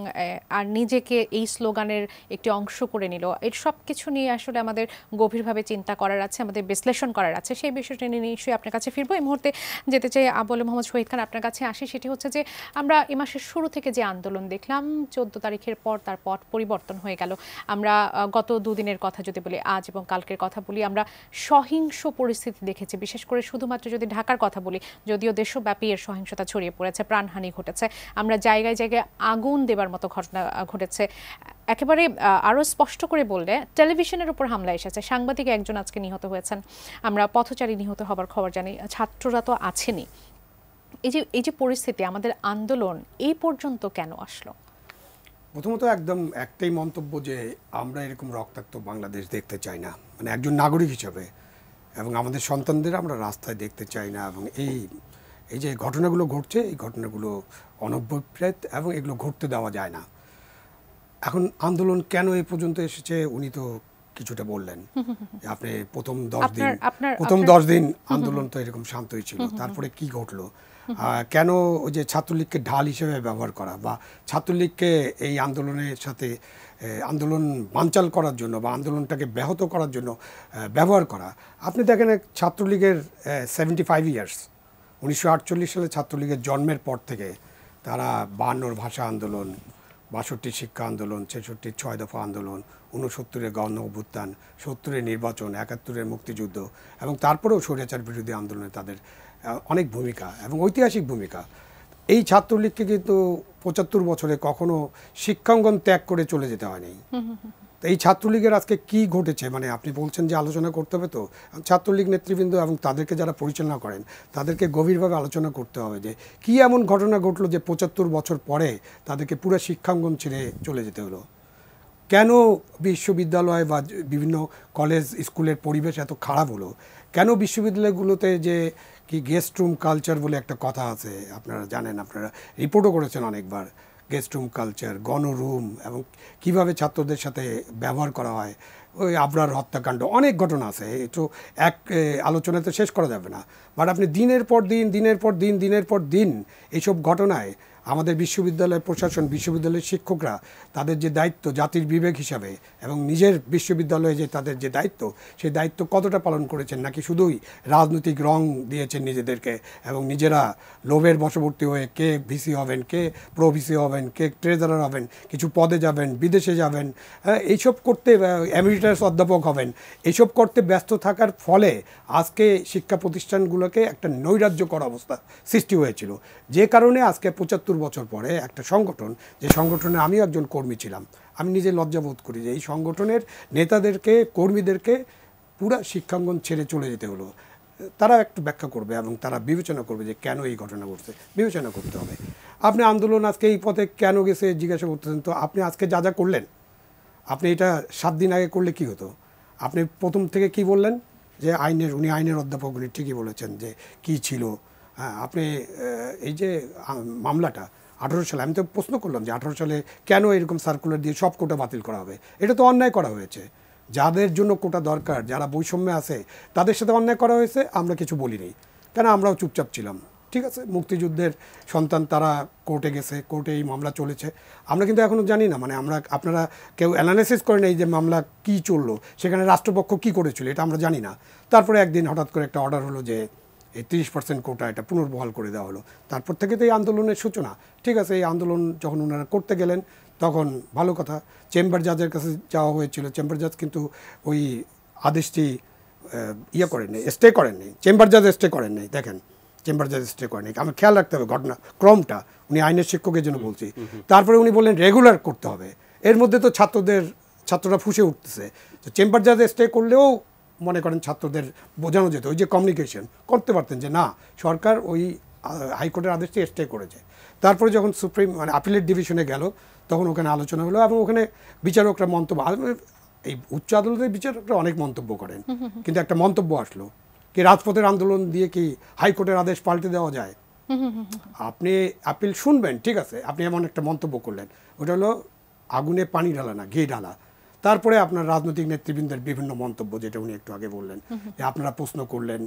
আর নিজেকে এই স্লোগানের একটি অংশ করে নিল, এর সব কিছু নিয়ে আসলে আমাদের গভীরভাবে চিন্তা করার আছে, আমাদের বিশ্লেষণ করার আছে। সেই বিষয়টি নিয়ে নিশ্চয়ই আপনার কাছে ফিরবো। এই মুহূর্তে যেতে চাই বলে মোহাম্মদ শহীদ খান আপনার কাছে আসি। সেটি হচ্ছে যে আমরা এ মাসের শুরু থেকে যে আন্দোলন দেখলাম, 14 তারিখের পর তার পট পরিবর্তন হয়ে গেল। আমরা গত দুদিনের কথা যদি বলি, আজ এবং কালকের কথা বলি, আমরা সহিংস পরিস্থিতি দেখেছি। বিশেষ করে শুধুমাত্র যদি ঢাকার কথা বলি, যদিও দেশব্যাপী এর সহিংসতা ছড়িয়ে পড়েছে, প্রাণহানি ঘটেছে, আমরা জায়গায় জায়গায় আগুন দেবার মতো ঘটনা ঘটেছে। একেবারে আরও স্পষ্ট করে বললে টেলিভিশনের উপর হামলা এসেছে, সাংবাদিক একজন আজকে নিহত হয়েছেন, আমরা পথচারী নিহত হবার খবর জানি, ছাত্ররা তো আছেনই। এই যে পরিস্থিতি, আমাদের আন্দোলন এই পর্যন্ত কেন আসলো? প্রথমত একদম একটাই মন্তব্য যে আমরা এরকম রক্তাক্ত বাংলাদেশ দেখতে চাই না, মানে একজন নাগরিক হিসাবে, এবং আমাদের সন্তানদের আমরা রাস্তায় দেখতে চাই না। এবং এই যে ঘটনাগুলো ঘটছে, এই ঘটনাগুলো অনভিপ্রেত এবং এগুলো ঘটতে দেওয়া যায় না। এখন আন্দোলন কেন এই পর্যন্ত এসেছে উনি তো কিছুটা বললেন। আপনি প্রথম 10 দিন আন্দোলন তো এরকম শান্তই ছিল, তারপরে কি ঘটলো, কেন ওই যে ছাত্রলীগকে ঢাল হিসেবে ব্যবহার করা বা ছাত্রলীগকে এই আন্দোলনের সাথে আন্দোলন বানচাল করার জন্য বা আন্দোলনটাকে ব্যাহত করার জন্য ব্যবহার করা। আপনি দেখেন ছাত্রলীগের 75 ইয়ার্স, 1948 সালে ছাত্রলীগের জন্মের পর থেকে তারা 52 ভাষা আন্দোলন, 62 শিক্ষা আন্দোলন, 66 6 দফা আন্দোলন, 69 গণ অভ্যুত্থান, 70 নির্বাচন, 71 মুক্তিযুদ্ধ এবং তারপরেও স্বৈরাচার বিরোধী আন্দোলনে তাদের অনেক ভূমিকা এবং ঐতিহাসিক ভূমিকা। এই ছাত্রলীগকে কিন্তু 75 বছরে কখনো শিক্ষাঙ্গন ত্যাগ করে চলে যেতে হয়নি। তো এই ছাত্রলীগের আজকে কি ঘটেছে, মানে আপনি বলছেন যে আলোচনা করতে হবে, তো ছাত্রলীগ নেতৃবৃন্দ এবং তাদেরকে যারা পরিচালনা করেন তাদেরকে গভীরভাবে আলোচনা করতে হবে যে কি এমন ঘটনা ঘটলো যে 75 বছর পরে তাদেরকে পুরো শিক্ষাঙ্গন ছেড়ে চলে যেতে হলো। কেন বিশ্ববিদ্যালয় বা বিভিন্ন কলেজ স্কুলের পরিবেশ এত খারাপ হলো, কেন বিশ্ববিদ্যালয়গুলোতে যে কি গেস্ট রুম কালচার বলে একটা কথা আছে, আপনারা জানেন, আপনারা রিপোর্টও করেছেন অনেকবার, গেস্ট রুম কালচার, গণরুম, এবং কিভাবে ছাত্রদের সাথে ব্যবহার করা হয়, ওই আবরার হত্যাকাণ্ড, অনেক ঘটনা আছে, তো এক আলোচনাতে শেষ করা যাবে না। বাট আপনি দিনের পর দিন এইসব ঘটনায় আমাদের বিশ্ববিদ্যালয় প্রশাসন, বিশ্ববিদ্যালয়ের শিক্ষকরা তাদের যে দায়িত্ব জাতির বিবেক হিসাবে এবং নিজের বিশ্ববিদ্যালয়ে যে তাদের যে দায়িত্ব, সেই দায়িত্ব কতটা পালন করেছেন, নাকি শুধুই রাজনৈতিক রং দিয়েছেন নিজেদেরকে এবং নিজেরা লোভের বশবর্তী হয়ে কে ভিসি হবেন, কে প্রো ভিসি হবেন, কে ট্রেজারার হবেন, কিছু পদে যাবেন, বিদেশে যাবেন, এইসব করতে এমিরিটাস অধ্যাপক হবেন, এইসব করতে ব্যস্ত থাকার ফলে আজকে শিক্ষা প্রতিষ্ঠানগুলোকে একটা নৈরাজ্যকর অবস্থা সৃষ্টি হয়েছিল। যে কারণে আজকে 75 বছর পরে একটা সংগঠন, যে সংগঠনে আমিও একজন কর্মী ছিলাম, আমি নিজে লজ্জাবোধ করি যে এই সংগঠনের নেতাদেরকে, কর্মীদেরকে পুরা শিক্ষাঙ্গন ছেড়ে চলে যেতে হলো। তারা একটু ব্যাখ্যা করবে এবং তারা বিবেচনা করবে যে কেন এই ঘটনা ঘটছে, বিবেচনা করতে হবে। আপনি আন্দোলন আজকে এই পথে কেন গেছে জিজ্ঞাসা করতেছেন, তো আপনি আজকে যা যা করলেন, আপনি এটা 7 দিন আগে করলে কি হতো? আপনি প্রথম থেকে কি বললেন যে উনি আইনের অধ্যাপক, উনি ঠিকই বলেছেন যে কি ছিল। হ্যাঁ, আপনি এই যে মামলাটা 18 সালে, আমি তো প্রশ্ন করলাম যে 18 সালে কেন এরকম সার্কুলার দিয়ে সব কোটা বাতিল করা হবে? এটা তো অন্যায় করা হয়েছে। যাদের জন্য কোটা দরকার, যারা বৈষম্যে আছে, তাদের সাথে অন্যায় করা হয়েছে, আমরা কিছু বলিনি, কেন আমরাও চুপচাপ ছিলাম। ঠিক আছে, মুক্তিযুদ্ধের সন্তান তারা কোর্টে গেছে, কোর্টে এই মামলা চলেছে, আমরা কিন্তু এখনও জানি না, মানে আপনারা কেউ অ্যানালাইসিস করেন এই যে মামলা কি চললো, সেখানে রাষ্ট্রপক্ষ কি করেছিল, এটা আমরা জানি না। তারপরে একদিন হঠাৎ করে একটা অর্ডার হলো যে এই 30% কোটা এটা পুনর্বহাল করে দেওয়া হলো। তারপর থেকে তো এই আন্দোলনের সূচনা। ঠিক আছে, এই আন্দোলন যখন ওনারা করতে গেলেন তখন ভালো কথা, চেম্বার জাজের কাছে যাওয়া হয়েছিল, চেম্বার জাজ কিন্তু ওই আদেশটি করেননি, স্টে করেননি, চেম্বার জাজ স্টে করেননি। দেখেন, চেম্বার জাজ স্টে করেনি, আমার খেয়াল রাখতে হবে ঘটনা ক্রমটা, উনি আইনের শিক্ষকের জন্য বলছি। তারপরে উনি বললেন রেগুলার করতে হবে, এর মধ্যে তো ছাত্ররা ফুঁসে উঠতেছে। তো চেম্বার জাজ স্টে করলেও মনে করেন ছাত্রদের বোঝানো যেত, ওই যে কমিউনিকেশন করতে পারতেন যে না, সরকার ওই হাইকোর্টের আদেশটি স্টে করেছে। তারপরে যখন সুপ্রিম আপিলের ডিভিশনে গেল, তখন ওখানে আলোচনা হলো এবং ওখানে বিচারকরা মন্তব্য, এই উচ্চ আদালতের বিচারকরা অনেক মন্তব্য করেন, কিন্তু একটা মন্তব্য আসলো কি রাজপথের আন্দোলন দিয়ে কি হাইকোর্টের আদেশ পাল্টে দেওয়া যায়? আপনি আপিল শুনবেন, ঠিক আছে, আপনি এমন একটা মন্তব্য করলেন, ওটা হলো আগুনে পানি ঢালা না, ঘি ঢালা। তারপরে আপনার রাজনৈতিক নেতৃবৃন্দের বিভিন্ন মন্তব্য, যেটা উনি একটু আগে বললেন, যে আপনারা প্রশ্ন করলেন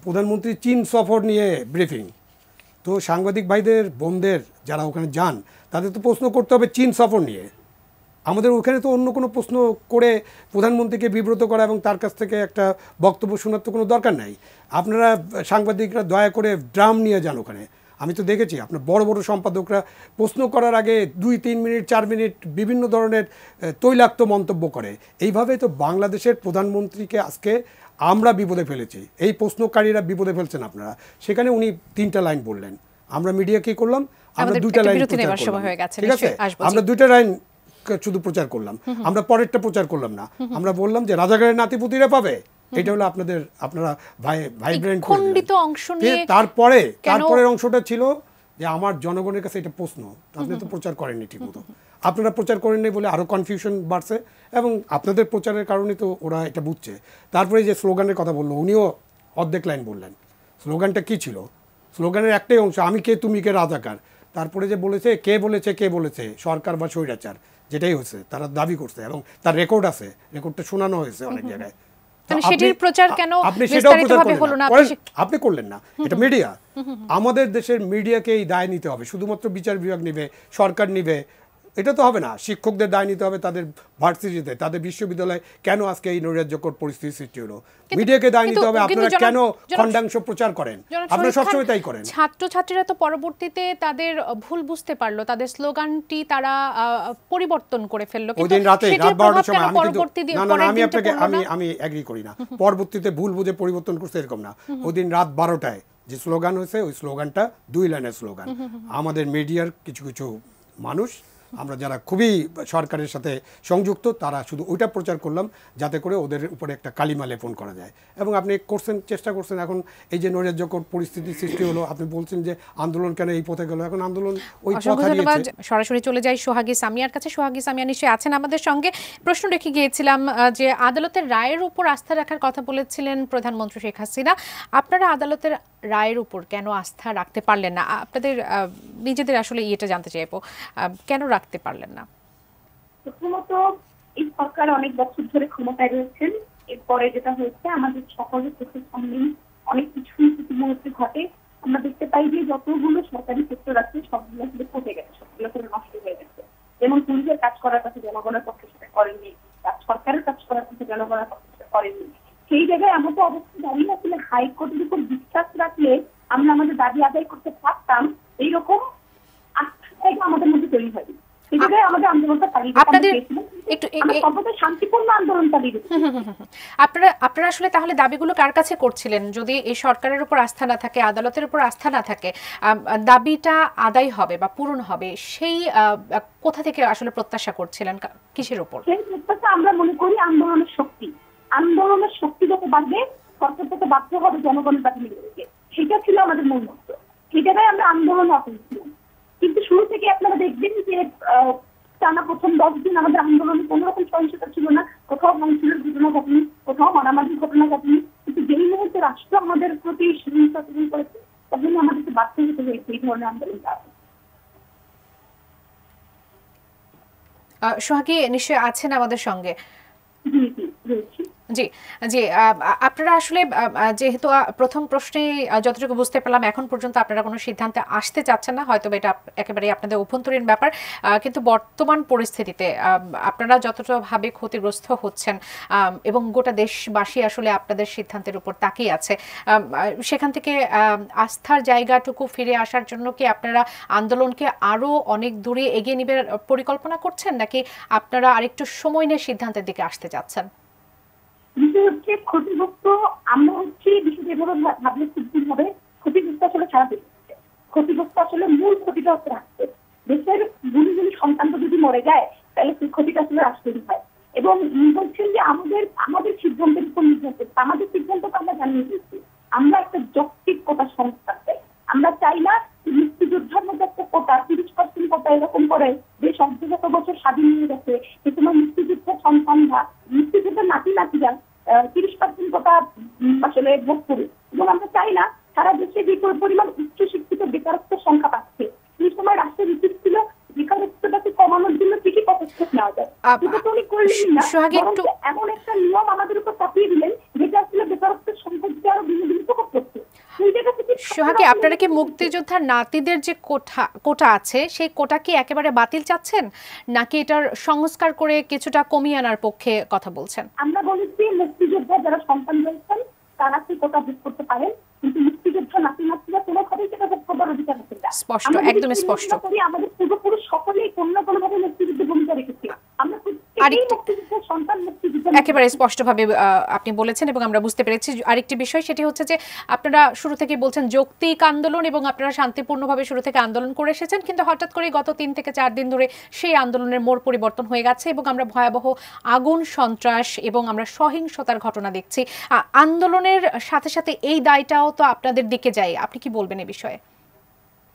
প্রধানমন্ত্রী চীন সফর নিয়ে ব্রিফিং। তো সাংবাদিক ভাইদের বোনদের যারা ওখানে যান তাদের তো প্রশ্ন করতে হবে চীন সফর নিয়ে। আমাদের ওখানে তো অন্য কোনো প্রশ্ন করে প্রধানমন্ত্রীকে বিব্রত করা এবং তার কাছ থেকে একটা বক্তব্য শোনার তো কোনো দরকার নাই। আপনারা সাংবাদিকরা দয়া করে ড্রাম নিয়ে যান ওখানে। আমি তো দেখেছি আপনার বড় বড় সম্পাদকরা প্রশ্ন করার আগে 2-3 মিনিট 4 মিনিট বিভিন্ন ধরনের তৈলাক্ত মন্তব্য করে। এইভাবে তো বাংলাদেশের প্রধানমন্ত্রীকে আজকে আমরা বিপদে ফেলেছি, এই প্রশ্নকারীরা বিপদে ফেলছেন আপনারা। সেখানে উনি 3টা লাইন বললেন, আমরা মিডিয়া কি করলাম, আমরা 2টা লাইন প্রচার করলাম, ঠিক আছে, আমরা 2টা লাইন শুধু প্রচার করলাম, আমরা পরেরটা প্রচার করলাম না। আমরা বললাম যে রাজাকারের নাতিপুতিরা পাবে, এটা হলো আপনারা ভাইব্রেন্ট খণ্ডিত অংশ নিয়ে। তারপরের অংশটা ছিল যে আমার জনগণের কাছে এটা প্রশ্ন, আপনি তো প্রচার করেননি ঠিকমতো, আপনারা প্রচার করেননি বলে আরো কনফিউশন বাড়ছে এবং আপনাদের প্রচারের কারণে তো ওরা এটা বুঝছে। তারপরে যে স্লোগানের কথা বললো, উনিও অর্ধেক লাইন বললেন। স্লোগানটা কি ছিল? স্লোগানের একটাই অংশ, আমি কে তুমি কে রাজাকার। তারপরে যে বলেছে কে বলেছে সরকার বা স্বৈরাচার, যেটাই হয়েছে তারা দাবি করছে এবং তার রেকর্ড আছে, রেকর্ডটা শোনানো হয়েছে অনেক জায়গায়। আপনি করলেন না, এটা মিডিয়া। আমাদের দেশের মিডিয়াকেই দায় নিতে হবে, শুধুমাত্র বিচার বিভাগ নিবে, সরকার নিবে, এটা তো হবে না। শিক্ষকদের দায় নিতে হবে তাদের ভার্সিটিতে, তাদের বিশ্ববিদ্যালয়ে কেন আজকে এই নৈরাজ্যকর পরিস্থিতি সৃষ্টি হলো। মিডিয়াকে দায় নিতে হবে, আপনারা কেন খণ্ডাংশ প্রচার করেন, আপনারা সবসময় তাই করেন। ছাত্রছাত্রীরা তো পরবর্তীতে তাদের ভুল বুঝতে পারলো, তাদের স্লোগানটি তারা পরিবর্তন করে ফেললো। ওই দিন রাতে রাত 12টার সময় আমি এগ্রি করি না, পরবর্তীতে ভুল বুঝে পরিবর্তন করছে এরকম না। ওই দিন রাত 12টায় যে স্লোগান হয়েছে, ওই স্লোগানটা 2 লাইনের স্লোগান। আমাদের মিডিয়ার কিছু কিছু মানুষ, আমরা যারা খুবই সরকারের সাথে সংযুক্ত, তারা শুধু ওইটা প্রচার করলাম যাতে করে ওদের উপরে একটা কালিমা লেপন করা যায়। এবং আপনি চেষ্টা করছেন, এখন এই যে নৈরাজ্যকর পরিস্থিতি সৃষ্টি হলো, আপনি বলছেন যে আন্দোলন কেন এই পথে গেল, এখন আন্দোলন ওই পথ হারিয়েছে। সরাসরি চলে যাই সোহাগী সামিয়ার কাছে। সোহাগী সামিয়া নিশ্চয়ই আছেন আমাদের সঙ্গে। প্রশ্ন রেখে গিয়েছিলাম যে আদালতের রায়ের উপর আস্থা রাখার কথা বলেছিলেন প্রধানমন্ত্রী শেখ হাসিনা। আপনারা আদালতের রায়ের উপর কেন আস্থা রাখতে পারলেন না? আপনাদের নিজেদের আসলে ইয়েটা জানতে চাইবো, কেন রাখতে পারলেন না? প্রথমত এই সরকার অনেক বছর ধরে ক্ষমতায় রয়েছেন, এরপরে যেটা হয়েছে আমাদের সকলের চোখের সামনে অনেক কিছু মুহূর্তে ঘটে। আমরা দেখতে পাই যে যতগুলো সরকারি সেক্টর আছে সবগুলো আসলে পড়ে গেছে, সবগুলো করে নষ্ট হয়ে গেছে। যেমন পুলিশের কাজ করার কথা জনগণের পক্ষে সেটা করেননি, সরকারের কাজ করার কথা জনগণের পক্ষে সেটা করেননি। সেই জায়গায় আমাদের অবস্থা দাঁড়িয়ে আসলে হাইকোর্টের উপর বিশ্বাস রাখলে আমরা আমাদের দাবি আদায় করতে পারতাম, এইরকম আস্থা জায়গা আমাদের মধ্যে তৈরি হয়। আপনারা আসলে তাহলে দাবিগুলো কার কাছে করছিলেন? যদি এই সরকারের উপর আস্থা না থাকে, আদালতের উপর আস্থা না থাকে, দাবিটা আদায় হবে বা পূরণ হবে, সেই কোথা থেকে আসলে প্রত্যাশা করছিলেন, কিসের উপর? সেই প্রত্যাশা আমরা মনে করি আন্দোলনের শক্তি যত বাড়বে, সরকার তত বাধ্য হবে জনগণের কাছে নিয়ে যেতে। সেটা ছিল আমাদের মূল লক্ষ্য, সেই জায়গায় আমরা আন্দোলন অপেক্ষা। কিন্তু শুরু থেকে আপনারা দেখবেন যে টানা প্রথম 10 দিন আমাদের আন্দোলনে কোনো রকম সহিংসতা ছিল না, কোথাও ভাঙচুরের ঘটনা ঘটেনি, কোথাও মারামারির ঘটনা ঘটেনি। কিন্তু যেই মুহূর্তে রাষ্ট্র আমাদের প্রতি সহিংসতা শুরু করেছে, তখন আমাদেরকে বাধ্য হতে হয়েছে এই ধরনের আন্দোলন করা। সোহাগী নিশ্চয়ই আছেন আমাদের সঙ্গে? জি জি রয়েছি। জি জি, আপনারা আসলে যেহেতু প্রথম প্রশ্নে যতটুকু বুঝতে পারলাম এখন পর্যন্ত আপনারা কোনো সিদ্ধান্তে আসতে চাচ্ছেন না, হয়তো এটা একেবারেই আপনাদের অভ্যন্তরীণ ব্যাপার, কিন্তু বর্তমান পরিস্থিতিতে আপনারা যতটা ভাবে ক্ষতিগ্রস্ত হচ্ছেন এবং গোটা দেশবাসী আসলে আপনাদের সিদ্ধান্তের উপর তাকিয়ে আছে, সেখান থেকে আস্থার জায়গাটুকু ফিরে আসার জন্য কি আপনারা আন্দোলনকে আরো অনেক দূরে এগিয়ে নেবার পরিকল্পনা করছেন, নাকি আপনারা আরেকটু সময় নিয়ে সিদ্ধান্তের দিকে আসতে চাচ্ছেন? বিষয় হচ্ছে ক্ষতিগ্রস্ত, আমরা বিষয়টা এভাবে ভাবলে খুব ভুল হবে। ক্ষতিগ্রস্ত আসলে সারা দেশ, ক্ষতিগ্রস্ত আসলে মূল ক্ষতিটা হচ্ছে রাষ্ট্র। দেশের গুলি সন্তানটা যদি মরে যায় তাহলে সেই ক্ষতিটা আসলে রাষ্ট্রেরই হয়। এবং বলছেন যে আমাদের সিদ্ধান্তের উপর নির্ভর করছে, আমাদের সিদ্ধান্তটা আমরা জানিয়ে দিচ্ছি। আমরা একটা যৌক্তিক কোটা সংস্কার চাই। আমরা চাই না মুক্তিযোদ্ধার মধ্যে একটা কোটা 30% কোটা এরকম করে দেশ অর্ধেক চাই না সারা দেশে যে পরিমাণ উচ্চশিক্ষিত বেকারত্বের সংখ্যা পাচ্ছে, এই সময় রাষ্ট্রের উচিত ছিল বেকারত্বটাকে কমানোর জন্য কি কি পদক্ষেপ নেওয়া যায়। এটা তো উনি করলেন না, এমন একটা নিয়ম আমাদের উপর চাপিয়ে দিলেন যেটা আসলে বেকারত্বের সংখ্যাকে আরো দিনে দিনে প্রকোপ করছে। সোহাগী, আপনারা কি মুক্তিযোদ্ধার নাতিদের যে কোটা আছে সেই কোটা কি একেবারে বাতিল চাচ্ছেন, নাকি এটার সংস্কার করে কিছুটা কমিয়ে আনার পক্ষে কথা বলছেন? আমরা বলেছি মুক্তিযোদ্ধা যারা সন্তান রয়েছেন তারা কি কোটা ভোগ করতে পারেন, কিন্তু মুক্তিযোদ্ধা নাতি-নাতনিরা কোনোভাবেই সেটা ভোগ করবার অধিকার আছে না। স্পষ্ট, একদম স্পষ্ট। আমাদের পূর্বপুরুষ সকলেই কোনো না কোনোভাবে মুক্তিযুদ্ধে ভূমিকা রেখেছি। আমরা মুক্তিযুদ্ধের সন্তান, মুক্তিযুদ্ধ একেবারে স্পষ্টভাবে আপনি বলেছেন এবং আমরা বুঝতে পেরেছি। আরেকটি বিষয় সেটি হচ্ছে যে আপনারা শুরু থেকে বলছেন যৌক্তিক আন্দোলন এবং আপনারা শান্তিপূর্ণভাবে শুরু থেকে আন্দোলন করে এসেছেন, কিন্তু হঠাৎ করে গত 3 থেকে 4 দিন ধরে সেই আন্দোলনের মোড় পরিবর্তন হয়ে গেছে এবং আমরা ভয়াবহ আগুন, সন্ত্রাস এবং আমরা সহিংসতার ঘটনা দেখছি। আন্দোলনের সাথে সাথে এই দায়টাও তো আপনাদের দিকে যায়, আপনি কি বলবেন এই বিষয়ে?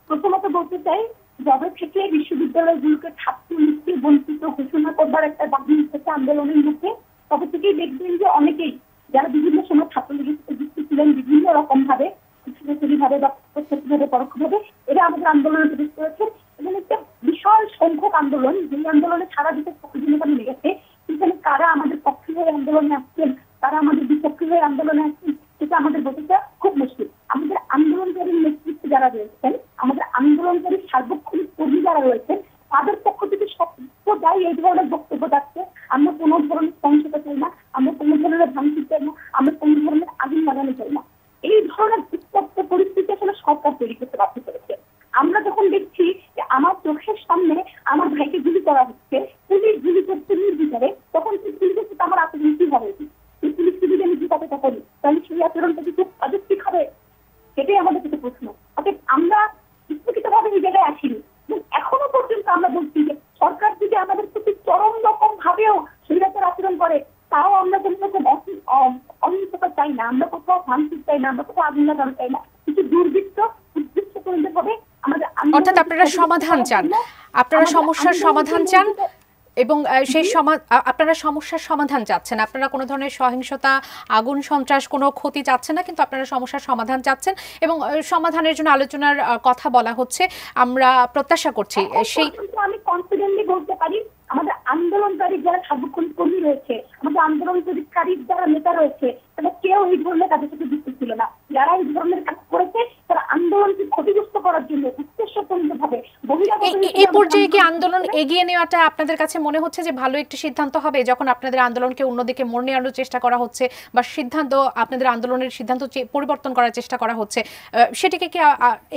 প্রথমত বলতে চাই, যবে থেকে বিশ্ববিদ্যালয়গুলোকে ছাত্র মুক্তি বঞ্চিত ঘোষণা করবার একটা দাবি উঠেছে আন্দোলনের মধ্যে, তবে থেকেই দেখবেন যে অনেকেই যারা বিভিন্ন সময় ছাত্রলীগের সাথে যুক্ত ছিলেন বিভিন্ন রকম ভাবে, ভাবে বা প্রত্যক্ষভাবে পরোক্ষভাবে, এরা আমাদের আন্দোলনে প্রবেশ করেছেন এবং একটা বিশাল সংখ্যক আন্দোলন, যে আন্দোলনে সারা দেশের প্রতিযোগিতা মিলে গেছে, সেখানে কারা আমাদের পক্ষে হয়ে আন্দোলনে আসছেন, তারা আমাদের বিপক্ষে হয়ে আন্দোলনে আসছেন, সেটা আমাদের বোঝাটা খুব মুশকিল। আমাদের আন্দোলনকারী নেতৃত্বে যারা রয়েছেন, আমাদের আন্দোলনকারী সার্বক্ষণিক কর্মী যারা রয়েছেন, তাদের পক্ষ থেকে সবটাই এই ধরনের বক্তব্য যাচ্ছে। আমরা কোনো ধরনের সহিংসতা চাই না, আমরা কোনো ধরনের ভাঙচুর চাই না, আমরা কোনো ধরনের আগুন লাগানো চাই না। এই ধরনের উত্তপ্ত পরিস্থিতি আসলে সরকার তৈরি করতে বাধ্য করেছে। আমরা যখন দেখছি যে আমার চোখের সামনে আমার ভাইকে গুলি করা হচ্ছে, পুলিশ গুলি করছে নির্বিচারে, তখন পুলিশের সাথে আমার আচরণ কি হবে? পুলিশকে যদি আমি জিতাতে করি, তাহলে সেই আচরণটা কি খুব অযৌক্তিক হবে? সেটাই আমাদের কাছে প্রশ্ন। অর্থাৎ আমরা ইচ্ছাকৃতভাবে এই জায়গায় আসিনি, এখনো পর্যন্ত আমরা বলছি যে সরকার যদি আমাদের প্রতি চরম রকম ভাবেও স্বৈরাচার আচরণ করে, তাও আমরা কোনো রকম অহিংসতা চাই না, আমরা কোথাও ভাঙচুর চাই না, আমরা কোথাও আগুন লাগানো চাই না। কিছু দুর্বৃত্ত উদ্দেশ্য করে হবে আমাদের। অর্থাৎ আপনারা সমাধান চান, আপনারা সমস্যার সমাধান চান এবং সেই আপনারা সমস্যার সমাধান চাচ্ছেন, আপনারা কোনো ধরনের সহিংসতা, আগুন, সন্ত্রাস, কোনো ক্ষতি চাচ্ছেন না, কিন্তু আপনারা সমস্যার সমাধান চাচ্ছেন এবং সমাধানের জন্য আলোচনার কথা বলা হচ্ছে। আমরা প্রত্যাশা করছি সেই, আমি কনফিডেন্টলি বলতে পারি আমাদের আন্দোলনকারী যারা সার্বক্ষণিক কর্মী রয়েছে, আমাদের আন্দোলনকারী যারা নেতা রয়েছে, তারা কেউ এই ধরনের কাজের সাথে যুক্ত ছিল না। যারা এই ধরনের কাজ করেছে তারা আন্দোলনকে ক্ষতিগ্রস্ত করার জন্য উদ্দেশ্যপূর্ণভাবে এই পর্যায়ে কি আন্দোলন এগিয়ে নেওয়াটা আপনাদের কাছে মনে হচ্ছে যে ভালো একটি সিদ্ধান্ত হবে, যখন আপনাদের আন্দোলনকে অন্যদিকে মোড় নেওয়ার চেষ্টা করা হচ্ছে বা সিদ্ধান্ত, আপনাদের আন্দোলনের সিদ্ধান্ত পরিবর্তন করার চেষ্টা করা হচ্ছে, সেটিকে কি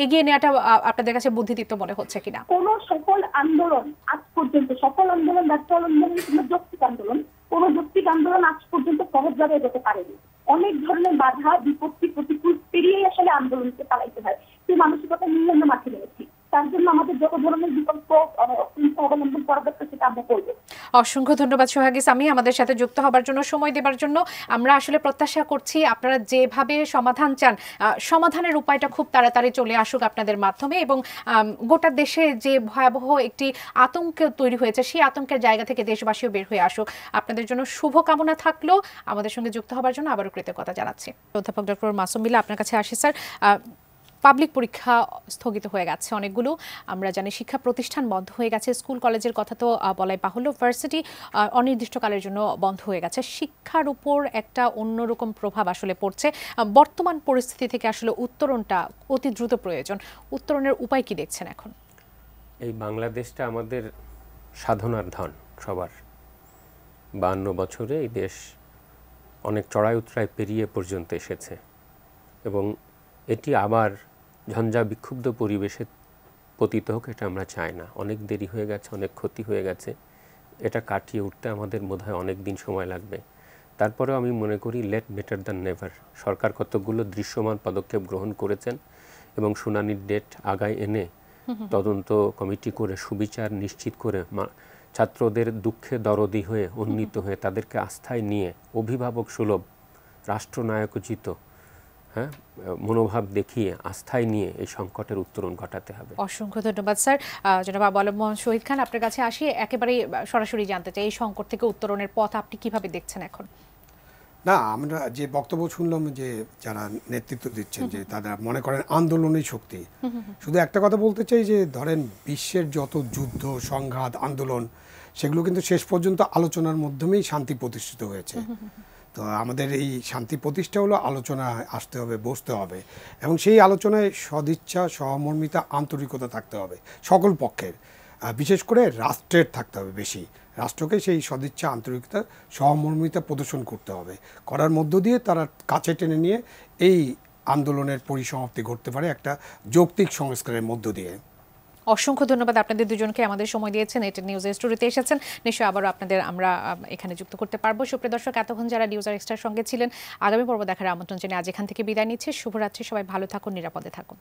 এগিয়ে নেওয়াটা আপনাদের কাছে বুদ্ধিদীপ্ত মনে হচ্ছে কিনা? কোন সকল আন্দোলন আজ পর্যন্ত, সকল আন্দোলন, রাষ্ট্র আন্দোলন, যৌক্তিক আন্দোলন, কোন যৌক্তিক আন্দোলন আজ পর্যন্ত সহজভাবে এগোতে পারেনি। অনেক ধরনের বাধা, বিপত্তি, প্রতিকূল পেরিয়েই আসলে আন্দোলনকে চালাইতে হয়। সেই মানসিকতা নিয়ে আমরা মাঠে নেমেছি। তার জন্য আমাদের যত ধরনের বিকল্প অবলম্বন করা দরকার সেটা আমরা করবো। অসংখ্য ধন্যবাদ সোহাগী সামি, আমাদের সাথে যুক্ত হবার জন্য, সময় দেবার জন্য। আমরা আসলে প্রত্যাশা করছি আপনারা যেভাবে সমাধান চান, সমাধানের উপায়টা খুব তাড়াতাড়ি চলে আসুক আপনাদের মাধ্যমে এবং গোটা দেশে যে ভয়াবহ একটি আতঙ্ক তৈরি হয়েছে সেই আতঙ্কের জায়গা থেকে দেশবাসীও বের হয়ে আসুক। আপনাদের জন্য শুভ কামনা থাকলো। আমাদের সঙ্গে যুক্ত হবার জন্য আবারও কৃতজ্ঞতা জানাচ্ছি। অধ্যাপক ডক্টর মাসুম বিল্লাহ, আপনার কাছে আসি স্যার। পাবলিক পরীক্ষা স্থগিত হয়ে গেছে অনেকগুলো, আমরা জানি শিক্ষা প্রতিষ্ঠান বন্ধ হয়ে গেছে, স্কুল কলেজের কথা তো বলাই বাহুল্য, ভার্সিটি অনির্দিষ্টকালের জন্য বন্ধ হয়ে গেছে। শিক্ষার উপর একটা অন্যরকম প্রভাব আসলে পড়ছে। বর্তমান পরিস্থিতি থেকে আসলে উত্তরণটা অতি দ্রুত প্রয়োজন। উত্তরণের উপায় কি দেখছেন এখন? এই বাংলাদেশটা আমাদের সাধনার ধন সবার। 52 বছরে এই দেশ অনেক চড়াই উতরাই পেরিয়ে পর্যন্ত এসেছে এবং এটি আবার ঝঞ্ঝা বিক্ষুব্ধ পরিবেশে পতিত হোক, এটা আমরা চাই না। অনেক দেরি হয়ে গেছে, অনেক ক্ষতি হয়ে গেছে, এটা কাটিয়ে উঠতে আমাদের বোধহয় অনেক দিন সময় লাগবে। তারপরেও আমি মনে করি লেট বেটার দ্যান নেভার। সরকার কতগুলো দৃশ্যমান পদক্ষেপ গ্রহণ করেছেন এবং শুনানির ডেট আগায় এনে তদন্ত কমিটি করে সুবিচার নিশ্চিত করে ছাত্রদের দুঃখে দরদি হয়ে, উন্নীত হয়ে, তাদেরকে আস্থায় নিয়ে অভিভাবক সুলভ, রাষ্ট্রনায়কোচিত মনোভাব দেখিয়ে আস্থায় নিয়ে এই সংকটের উত্তরণ ঘটাতে হবে। অসংখ্য ধন্যবাদ স্যার। জনাব আবু মোহাম্মদ শহীদ খান, আপনার কাছে আসি, একেবারে সরাসরি জানতে চাই এই সংকট থেকে উত্তরণের পথ আপনি কিভাবে দেখছেন এখন? না, আমরা যে বক্তব্য শুনলাম যে যারা নেতৃত্ব দিচ্ছেন যে তারা মনে করেন আন্দোলনই শক্তি। শুধু একটা কথা বলতে চাই যে ধরেন বিশ্বের যত যুদ্ধ সংঘাত আন্দোলন সেগুলো কিন্তু শেষ পর্যন্ত আলোচনার মাধ্যমেই শান্তি প্রতিষ্ঠিত হয়েছে। তো আমাদের এই শান্তি প্রতিষ্ঠা হলো আলোচনায় আসতে হবে, বসতে হবে, এবং সেই আলোচনায় সদিচ্ছা সহমর্মিতা আন্তরিকতা থাকতে হবে সকল পক্ষের, বিশেষ করে রাষ্ট্রের থাকতে হবে বেশি। রাষ্ট্রকে সেই সদিচ্ছা আন্তরিকতা সহমর্মিতা প্রদর্শন করতে হবে, করার মধ্য দিয়ে তারা কাছে টেনে নিয়ে এই আন্দোলনের পরিসমাপ্তি ঘটতে পারে একটা যৌক্তিক সংস্কারের মধ্য দিয়ে। অসংখ্য ধন্যবাদ আপনাদের দুজনকে, আমাদের সময় দিয়েছেন, এটা নিউজের স্টুডিওতে এসেছেন। নিশ্চয়ই আবারও আপনাদের আমরা এখানে যুক্ত করতে পারবো। সুপ্রিয় দর্শক, এতক্ষণ যারা নিউজ আর এক্সট্রার সঙ্গে ছিলেন, আগামী পর্ব দেখার আমন্ত্রণ জানিয়ে আজ এখান থেকে বিদায় নিচ্ছে। শুভরাত্রি, সবাই ভালো থাকুন, নিরাপদে থাকুন।